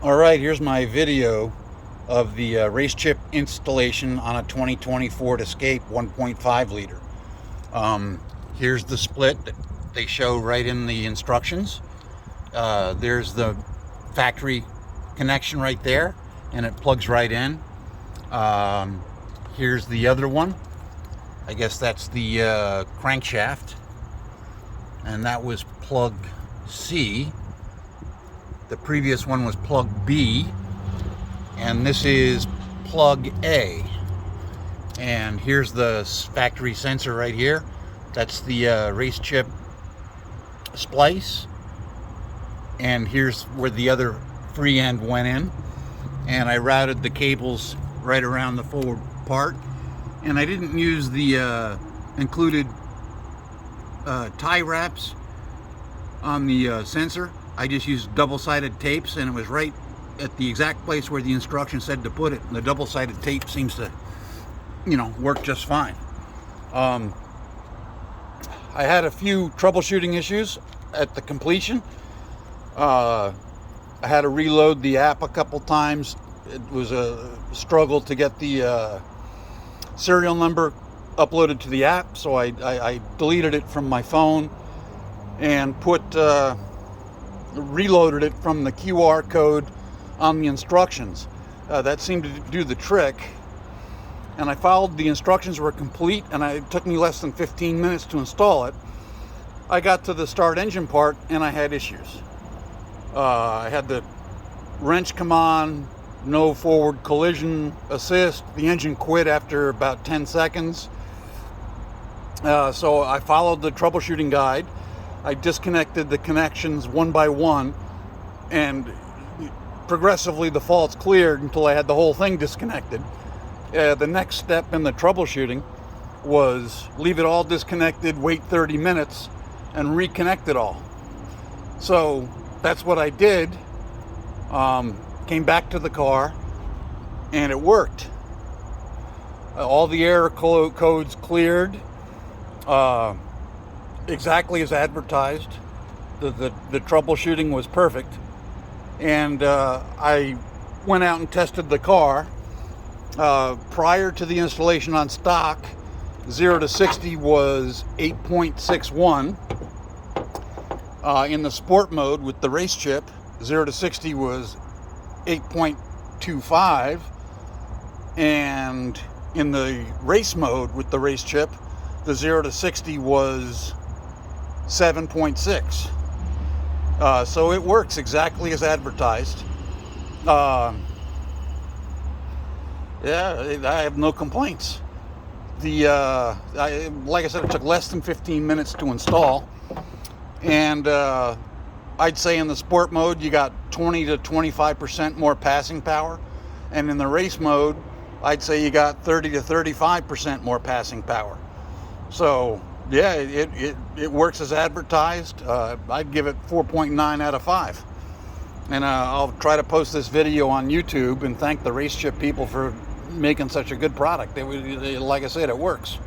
Alright, here's my video of the race chip installation on a 2020 Ford Escape 1.5 liter. Here's the split that they show right in the instructions. There's the factory connection right there, and it plugs right in. Here's the other one. I guess that's the crankshaft, and that was plug C. The previous one was plug B, and this is plug A. And here's the factory sensor right here. That's the race chip splice. And here's where the other free end went in. And I routed the cables right around the forward part. And I didn't use the included tie wraps on the sensor. I just used double-sided tapes, and it was right at the exact place where the instruction said to put it. And the double-sided tape seems to, work just fine. I had a few troubleshooting issues at the completion. I had to reload the app a couple times. It was a struggle to get the serial number uploaded to the app, so I deleted it from my phone and reloaded it from the QR code on the instructions. That seemed to do the trick, and I followed the instructions were complete, and it took me less than 15 minutes to install it. I got to the start engine part and I had issues. I had the wrench come on, no forward collision assist. The engine quit after about 10 seconds. So I followed the troubleshooting guide. I disconnected the connections one by one, and progressively the faults cleared until I had the whole thing disconnected. The next step in the troubleshooting was leave it all disconnected, wait 30 minutes, and reconnect it all. So that's what I did. Came back to the car, and it worked. All the error codes cleared. Exactly as advertised. The troubleshooting was perfect, and I went out and tested the car. Prior to the installation on stock, 0 to 60 was 8.61. In the sport mode with the race chip, 0 to 60 was 8.25, and in the race mode with the race chip, the 0 to 60 was 7.6. So it works exactly as advertised. Yeah, I have no complaints. Like I said, it took less than 15 minutes to install, and I'd say in the sport mode you got 20 to 25% more passing power, and in the race mode I'd say you got 30 to 35% more passing power. So yeah, it works as advertised. I'd give it 4.9 out of 5. And I'll try to post this video on YouTube and thank the race chip people for making such a good product. Like I said, it works.